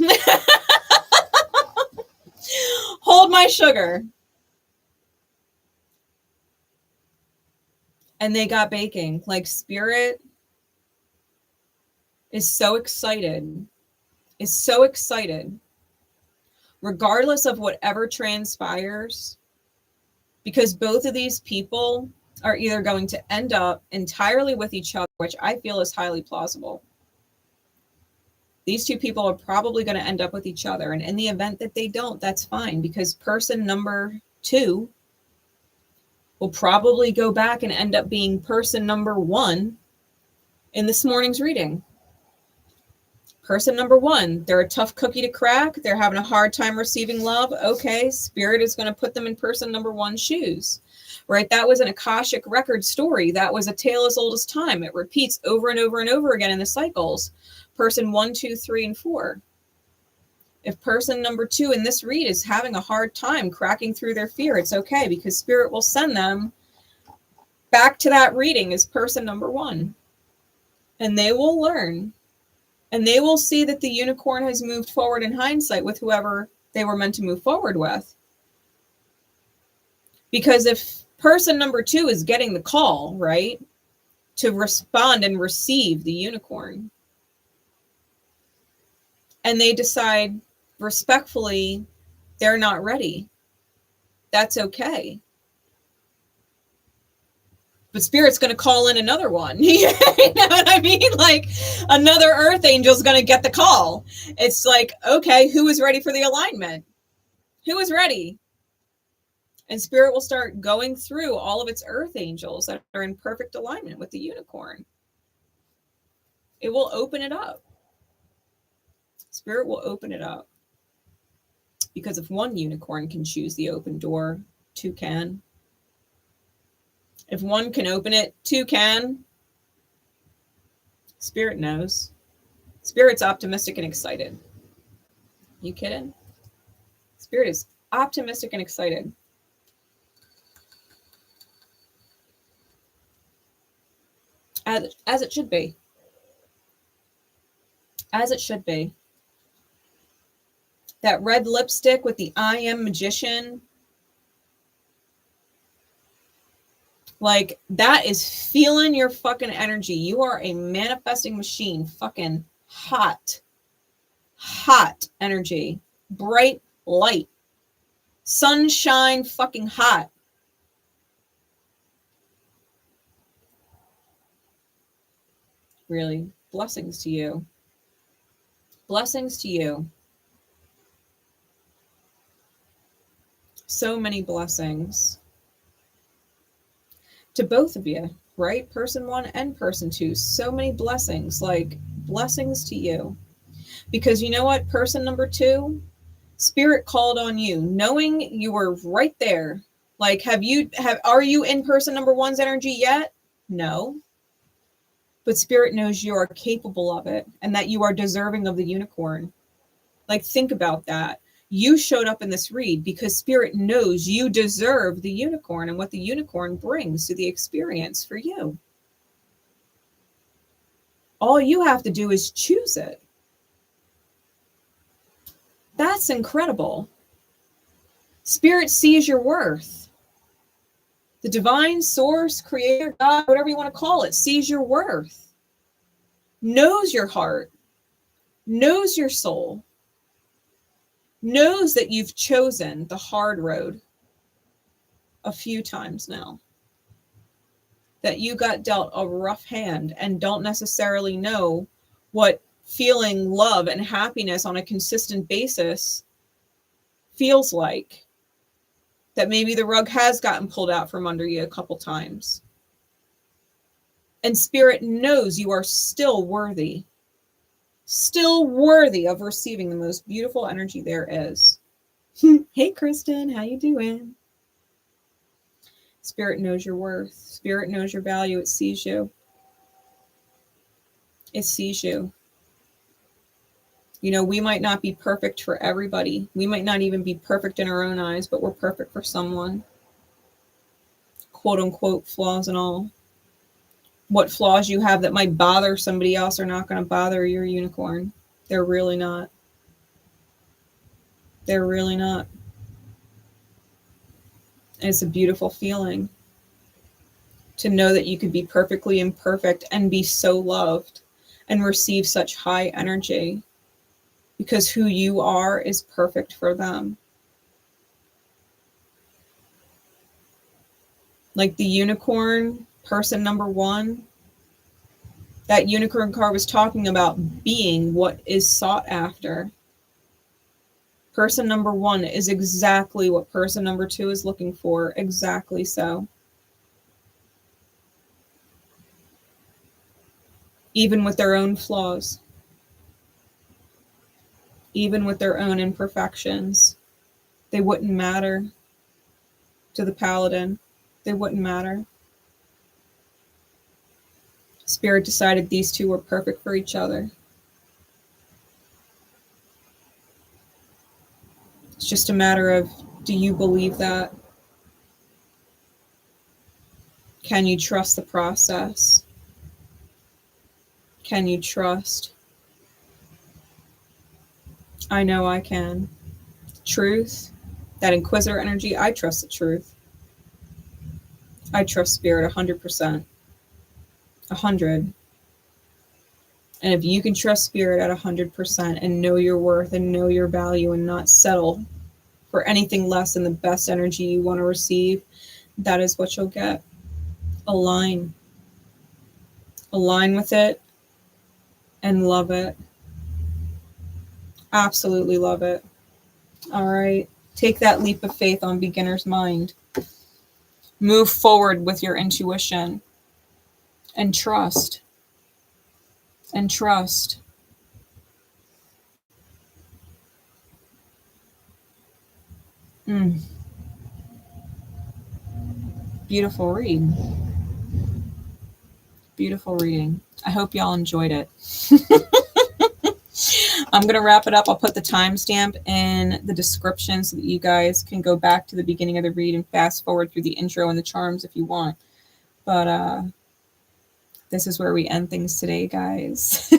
my sugar. And they got baking. Like, Spirit is so excited. Is so excited. Regardless of whatever transpires. Because both of these people are either going to end up entirely with each other, which I feel is highly plausible. These two people are probably going to end up with each other. And in the event that they don't, that's fine, because person number 2 will probably go back and end up being person number 1 in this morning's reading. Person number 1, they're a tough cookie to crack. They're having a hard time receiving love. Okay, Spirit is going to put them in person number 1's shoes, right? That was an Akashic record story. That was a tale as old as time. It repeats over and over and over again in the cycles. Person 1, 2, 3, and 4. If person number 2 in this read is having a hard time cracking through their fear, it's okay, because Spirit will send them back to that reading as person number 1. And they will learn. And they will see that the unicorn has moved forward in hindsight with whoever they were meant to move forward with. Because if person number 2 is getting the call, right, to respond and receive the unicorn, and they decide respectfully they're not ready, that's okay. But Spirit's going to call in another one. You know what I mean? Like, another earth angel's going to get the call. It's like, okay, who is ready for the alignment? Who is ready? And Spirit will start going through all of its earth angels that are in perfect alignment with the unicorn. It will open it up. Spirit will open it up. Because if one unicorn can choose the open door, 2 can. If 1 can open it, 2 can. Spirit knows. Spirit's optimistic and excited. You kidding? Spirit is optimistic and excited. As it should be. As it should be. That red lipstick with the I am magician. Like, that is feeling your fucking energy. You are a manifesting machine. Fucking hot. Hot energy. Bright light. Sunshine fucking hot. Really. Blessings to you. Blessings to you. So many blessings. To both of you, right? Person 1 and person 2. So many blessings, like blessings to you. Because you know what? Person number 2, Spirit called on you, knowing you were right there. Like, are you in person number 1's energy yet? No. But Spirit knows you are capable of it and that you are deserving of the unicorn. Like, think about that. You showed up in this read because Spirit knows you deserve the unicorn and what the unicorn brings to the experience for you. All you have to do is choose it. That's incredible. Spirit sees your worth. The divine source, creator, God, whatever you want to call it, sees your worth. Knows your heart. Knows your soul. Knows that you've chosen the hard road a few times now. That you got dealt a rough hand and don't necessarily know what feeling love and happiness on a consistent basis feels like. That maybe the rug has gotten pulled out from under you a couple times. And Spirit knows you are still worthy. Still worthy of receiving the most beautiful energy there is. Hey, Kristen, how you doing? Spirit knows your worth. Spirit knows your value. It sees you. It sees you. You know, we might not be perfect for everybody. We might not even be perfect in our own eyes, but we're perfect for someone. Quote unquote, flaws and all. What flaws you have that might bother somebody else are not going to bother your unicorn. They're really not. They're really not. And it's a beautiful feeling to know that you could be perfectly imperfect and be so loved and receive such high energy because who you are is perfect for them. Like the unicorn, person number one, that unicorn card was talking about being what is sought after. Person number one is exactly what person number two is looking for. Exactly so. Even with their own flaws, even with their own imperfections, they wouldn't matter to the Paladin. They wouldn't matter. Spirit decided these two were perfect for each other. It's just a matter of, do you believe that? Can you trust the process? Can you trust? I know I can. Truth, that inquisitor energy, I trust the truth. I trust spirit 100%. 100. And if you can trust spirit at 100% and know your worth and know your value and not settle for anything less than the best energy you want to receive, that is what you'll get. Align. Align with it and love it. Absolutely love it. All right. Take that leap of faith on beginner's mind. Move forward with your intuition and trust. And trust. Beautiful read. Beautiful reading. I hope y'all enjoyed it. I'm going to wrap it up. I'll put the timestamp in the description so that you guys can go back to the beginning of the read and fast forward through the intro and the charms if you want. But this is where we end things today, guys.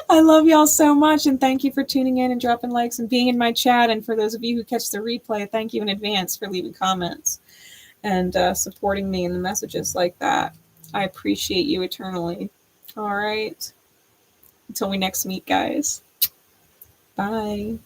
I love y'all so much, and thank you for tuning in and dropping likes and being in my chat. And for those of you who catch the replay, thank you in advance for leaving comments and supporting me in the messages like that. I appreciate you eternally. All right. Until we next meet, guys. Bye.